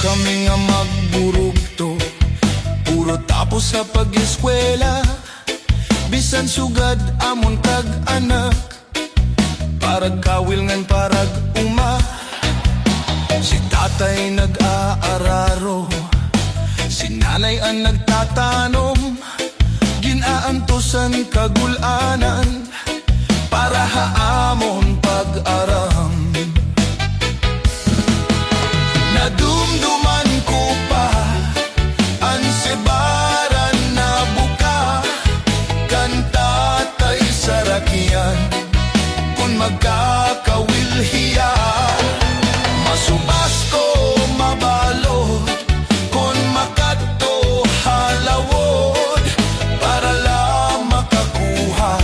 kami nga magburugto, puro tapos sa pag-eskwela. Bisan sugad amon kag anak, parag kawil ngan parag uma. Si tatay nag-aararo, si nanay ang nagtatanom. Ginaantosan kagulanan para haamon pag-aram. Nadumduman ko pa ang sebaran na buka, kanta tay sarakian kung magkakawilhiya. Masubas ko mabalot kung makadto halawod, para lang makakuha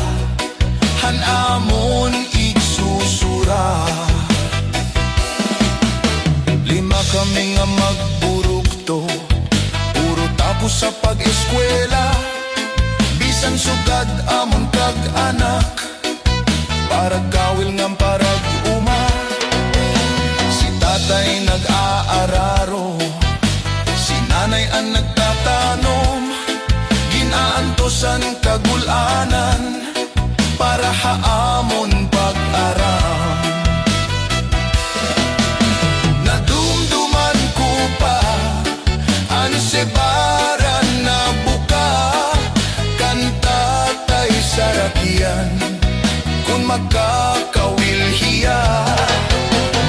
hanamon igsusura. Lima kami nga magburugto, puro tapos sa pag-eskwela. Bisan sugad amon kag anak, parag kawil ngam parag uma. Si tatay nag-aararo, si nanay ang nagtatanom. Ginaantosan kagulanan para haamon pag-aram. Nadumduman ko pa ang sebaran na buka, kanta tay sarakian kung magkakawilhiya.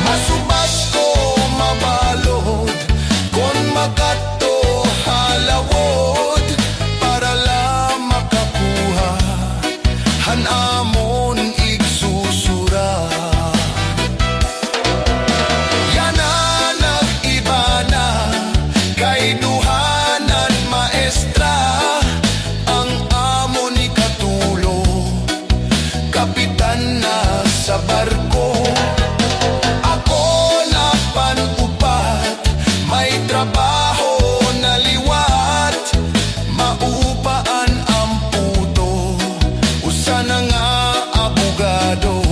Masubas ko mabalod kung makadto halawod, para lang makakuha hanamon igsusura. Yana nag-iba na kay duhanan maestra, ang amon ni katulo kapitan na sa barko. Ako na panupat, may trabaho na liwat, maupaan ang puto, usa na nga abogado.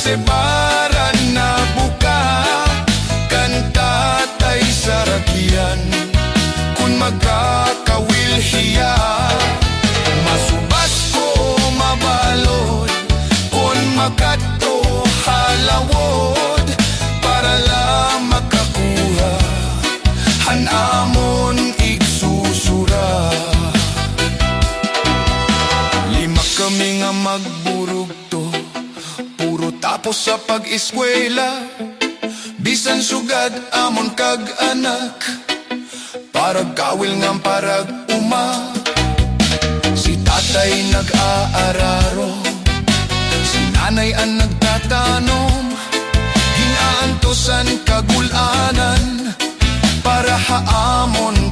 Sebaran na buka, kanta tay sarakian kung magkakawilhiya. Masubas ko mabalod kung makadto halawod, para lang makakuha hanamon igsusura. Lima kami nga magburugto, puro tapos sa pag-eskwela. Bisan sugad amon kag anak, parag kawil ngam parag uma. Si tatay nag-aararo, si nanay ang nagtatanom. Ginaantosan kagulanan para haamon